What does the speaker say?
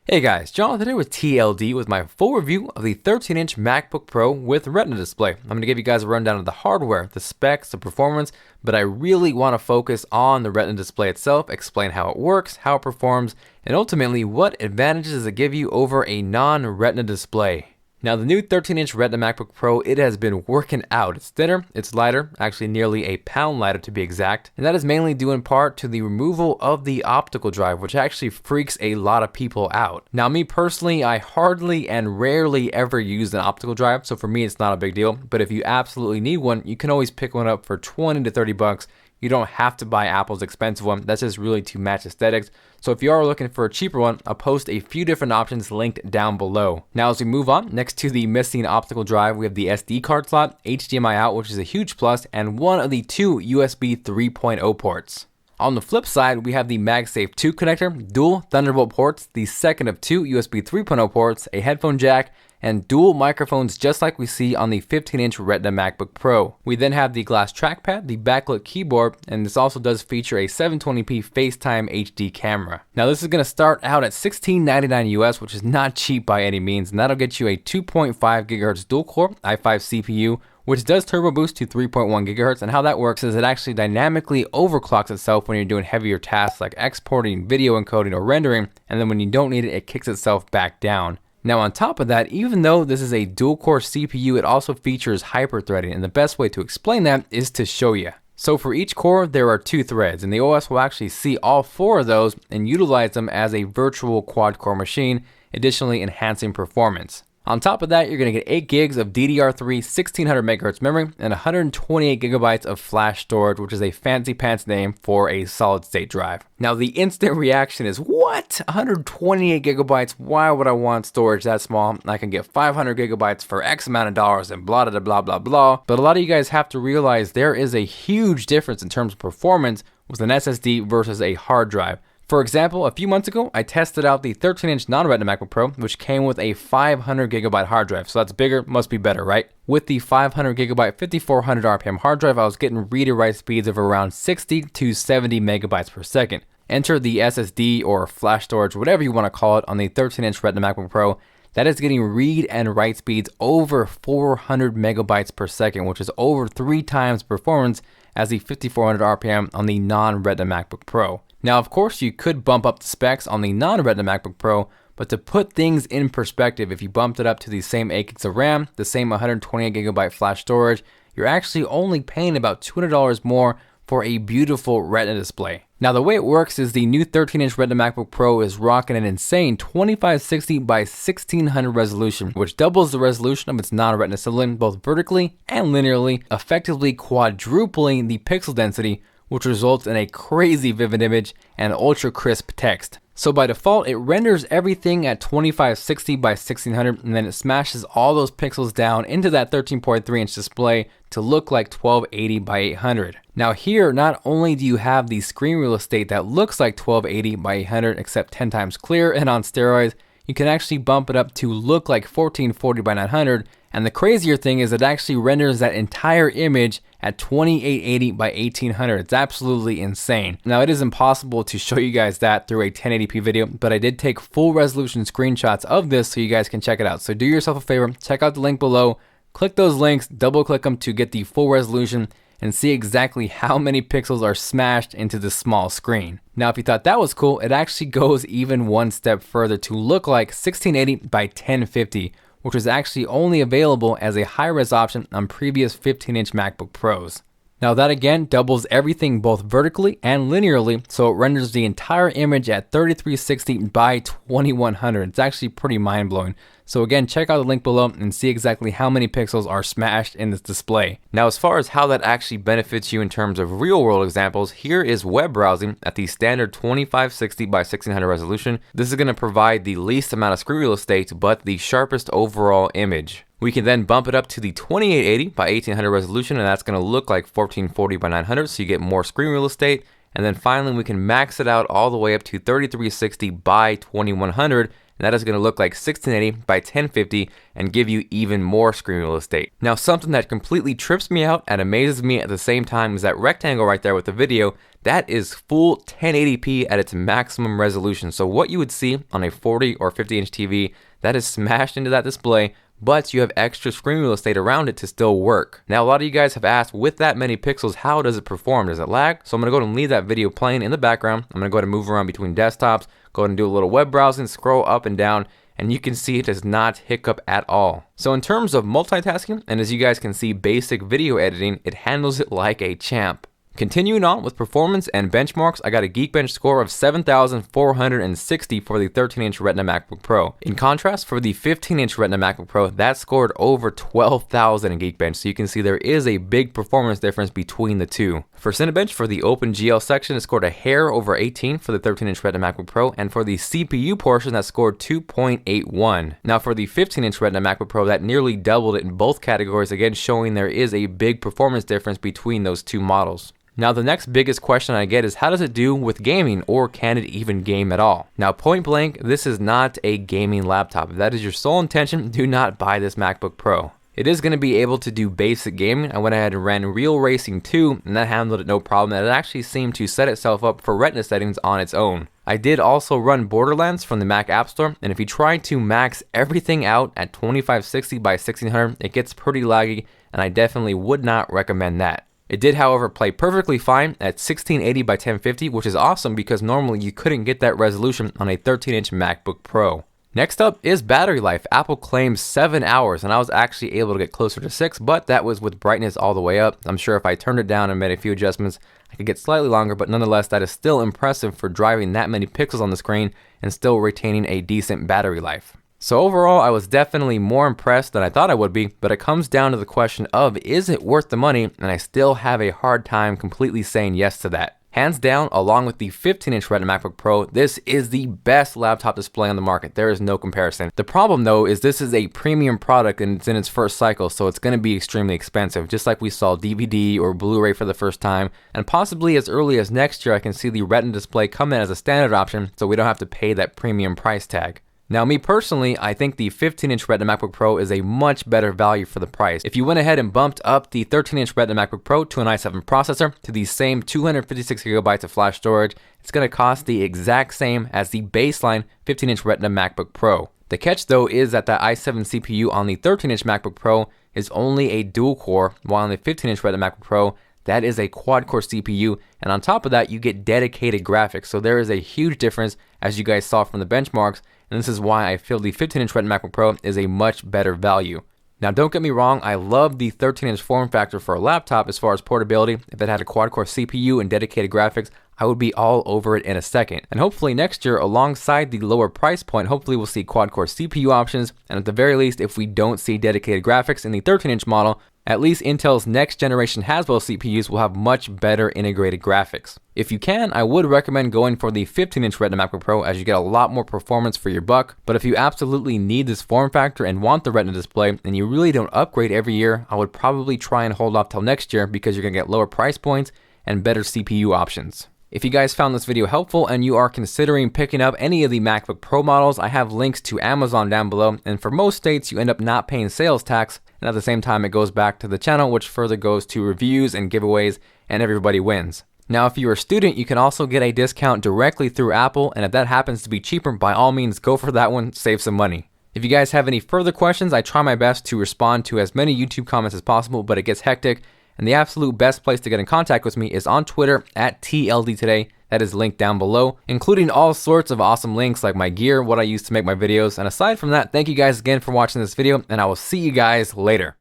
Hey guys, Jonathan here with TLD with my full review of the 13-inch MacBook Pro with Retina display. I'm going to give you guys a rundown of the hardware, the specs, the performance, but I really want to focus on the Retina display itself, explain how it works, how it performs, and ultimately what advantages does it give you over a non-Retina display. Now the new 13-inch Retina MacBook Pro, it has been working out. It's thinner, it's lighter, actually nearly a pound lighter to be exact, and that is mainly due in part to the removal of the optical drive, which actually freaks a lot of people out. Now me personally, I hardly and rarely ever use an optical drive, so for me it's not a big deal, but if you absolutely need one, you can always pick one up for 20 to 30 bucks. You don't have to buy Apple's expensive one. That's just really to match aesthetics. So if you are looking for a cheaper one, I'll post a few different options linked down below. Now as we move on, next to the missing optical drive, we have the SD card slot, HDMI out, which is a huge plus, and one of the two USB 3.0 ports. On the flip side, we have the MagSafe 2 connector, dual Thunderbolt ports, the second of two USB 3.0 ports, a headphone jack, and dual microphones just like we see on the 15-inch Retina MacBook Pro. We then have the glass trackpad, the backlit keyboard, and this also does feature a 720p FaceTime HD camera. Now this is going to start out at $16.99 US, which is not cheap by any means, and that'll get you a 2.5 GHz dual-core i5 CPU, which does turbo boost to 3.1 GHz, and how that works is it actually dynamically overclocks itself when you're doing heavier tasks like exporting, video encoding, or rendering, and then when you don't need it, it kicks itself back down. Now on top of that, even though this is a dual-core CPU, it also features hyper-threading, and the best way to explain that is to show you. So for each core, there are two threads, and the OS will actually see all four of those and utilize them as a virtual quad-core machine, additionally enhancing performance. On top of that, you're going to get 8 gigs of DDR3 1600 MHz memory and 128 gigabytes of flash storage, which is a fancy pants name for a solid state drive. Now the instant reaction is, what? 128 gigabytes? Why would I want storage that small? I can get 500 gigabytes for X amount of dollars and blah, blah, blah, blah, blah. But a lot of you guys have to realize there is a huge difference in terms of performance with an SSD versus a hard drive. For example, a few months ago, I tested out the 13-inch non-Retina MacBook Pro, which came with a 500 gigabyte hard drive. So that's bigger, must be better, right? With the 500 gigabyte 5400 RPM hard drive, I was getting read and write speeds of around 60 to 70 megabytes per second. Enter the SSD or flash storage, whatever you want to call it, on the 13-inch Retina MacBook Pro. That is getting read and write speeds over 400 megabytes per second, which is over 3 times performance as the 5400 RPM on the non-Retina MacBook Pro. Now, of course, you could bump up the specs on the non-Retina MacBook Pro, but to put things in perspective, if you bumped it up to the same 8 gigs of RAM, the same 128 gigabyte flash storage, you're actually only paying about $200 more for a beautiful Retina display. Now, the way it works is the new 13-inch Retina MacBook Pro is rocking an insane 2560 by 1600 resolution, which doubles the resolution of its non-Retina sibling both vertically and linearly, effectively quadrupling the pixel density, which results in a crazy vivid image and ultra crisp text. So by default, it renders everything at 2560 by 1600, and then it smashes all those pixels down into that 13.3 inch display to look like 1280 by 800. Now here, not only do you have the screen real estate that looks like 1280 by 800, except 10 times clearer and on steroids, you can actually bump it up to look like 1440 by 900, and the crazier thing is it actually renders that entire image at 2880 by 1800. It's absolutely insane. Now it is impossible to show you guys that through a 1080p video, but I did take full resolution screenshots of this so you guys can check it out. So do yourself a favor, check out the link below, click those links, double click them to get the full resolution and see exactly how many pixels are smashed into this small screen. Now if you thought that was cool, it actually goes even one step further to look like 1680 by 1050, which was actually only available as a high-res option on previous 15-inch MacBook Pros. Now that again doubles everything both vertically and linearly, so it renders the entire image at 3360 by 2100. It's actually pretty mind-blowing. So again, check out the link below and see exactly how many pixels are smashed in this display. Now as far as how that actually benefits you in terms of real-world examples, here is web browsing at the standard 2560 by 1600 resolution. This is going to provide the least amount of screen real estate, but the sharpest overall image. We can then bump it up to the 2880 by 1800 resolution, and that's going to look like 1440 by 900, so you get more screen real estate. And then finally, we can max it out all the way up to 3360 by 2100, and that is going to look like 1680 by 1050 and give you even more screen real estate. Now, something that completely trips me out and amazes me at the same time is that rectangle right there with the video. that is full 1080p at its maximum resolution. So what you would see on a 40 or 50-inch TV, that is smashed into that display, but you have extra screen real estate around it to still work. Now, a lot of you guys have asked, with that many pixels, how does it perform? Does it lag? So I'm gonna go ahead and leave that video playing in the background. I'm gonna go ahead and move around between desktops, go ahead and do a little web browsing, scroll up and down, and you can see it does not hiccup at all. So in terms of multitasking, and as you guys can see, basic video editing, it handles it like a champ. Continuing on with performance and benchmarks, I got a Geekbench score of 7,460 for the 13-inch Retina MacBook Pro. In contrast, for the 15-inch Retina MacBook Pro, that scored over 12,000 in Geekbench, so you can see there is a big performance difference between the two. For Cinebench, for the OpenGL section, it scored a hair over 18 for the 13-inch Retina MacBook Pro, and for the CPU portion, that scored 2.81. Now for the 15-inch Retina MacBook Pro, that nearly doubled it in both categories, again showing there is a big performance difference between those two models. Now the next biggest question I get is, how does it do with gaming, or can it even game at all? Now point blank, this is not a gaming laptop. If that is your sole intention, do not buy this MacBook Pro. It is going to be able to do basic gaming. I went ahead and ran Real Racing 2, and that handled it no problem. And it actually seemed to set itself up for Retina settings on its own. I did also run Borderlands from the Mac App Store, and if you try to max everything out at 2560 by 1600, it gets pretty laggy, and I definitely would not recommend that. It did, however, play perfectly fine at 1680 by 1050, which is awesome because normally you couldn't get that resolution on a 13-inch MacBook Pro. Next up is battery life. Apple claims 7 hours, and I was actually able to get closer to 6, but that was with brightness all the way up. I'm sure if I turned it down and made a few adjustments, I could get slightly longer, but nonetheless, that is still impressive for driving that many pixels on the screen and still retaining a decent battery life. So overall, I was definitely more impressed than I thought I would be, but it comes down to the question of, is it worth the money? And I still have a hard time completely saying yes to that. Hands down, along with the 15-inch Retina MacBook Pro, this is the best laptop display on the market. There is no comparison. The problem though is this is a premium product and it's in its first cycle, so it's going to be extremely expensive, just like we saw DVD or Blu-ray for the first time, and possibly as early as next year I can see the Retina display come in as a standard option, so we don't have to pay that premium price tag. Now me personally, I think the 15-inch Retina MacBook Pro is a much better value for the price. If you went ahead and bumped up the 13-inch Retina MacBook Pro to an i7 processor to the same 256GB of flash storage, it's going to cost the exact same as the baseline 15-inch Retina MacBook Pro. The catch though is that the i7 CPU on the 13-inch MacBook Pro is only a dual core, while on the 15-inch Retina MacBook Pro, that is a quad-core CPU, and on top of that, you get dedicated graphics. So there is a huge difference, as you guys saw from the benchmarks, and this is why I feel the 15-inch Retina MacBook Pro is a much better value. Now don't get me wrong, I love the 13-inch form factor for a laptop as far as portability. If it had a quad-core CPU and dedicated graphics, I would be all over it in a second. And hopefully next year, alongside the lower price point, hopefully we'll see quad-core CPU options, and at the very least, if we don't see dedicated graphics in the 13-inch model, at least Intel's next generation Haswell CPUs will have much better integrated graphics. If you can, I would recommend going for the 15-inch Retina MacBook Pro, as you get a lot more performance for your buck. But if you absolutely need this form factor and want the Retina display, and you really don't upgrade every year, I would probably try and hold off till next year because you're going to get lower price points and better CPU options. If you guys found this video helpful and you are considering picking up any of the MacBook Pro models, I have links to Amazon down below, and for most states you end up not paying sales tax, and at the same time it goes back to the channel, which further goes to reviews and giveaways, and everybody wins. Now if you're a student, you can also get a discount directly through Apple, and if that happens to be cheaper, by all means go for that one, save some money. If you guys have any further questions, I try my best to respond to as many YouTube comments as possible, but it gets hectic. And the absolute best place to get in contact with me is on Twitter at TLDtoday. That is linked down below, including all sorts of awesome links like my gear, what I use to make my videos. And aside from that, thank you guys again for watching this video, and I will see you guys later.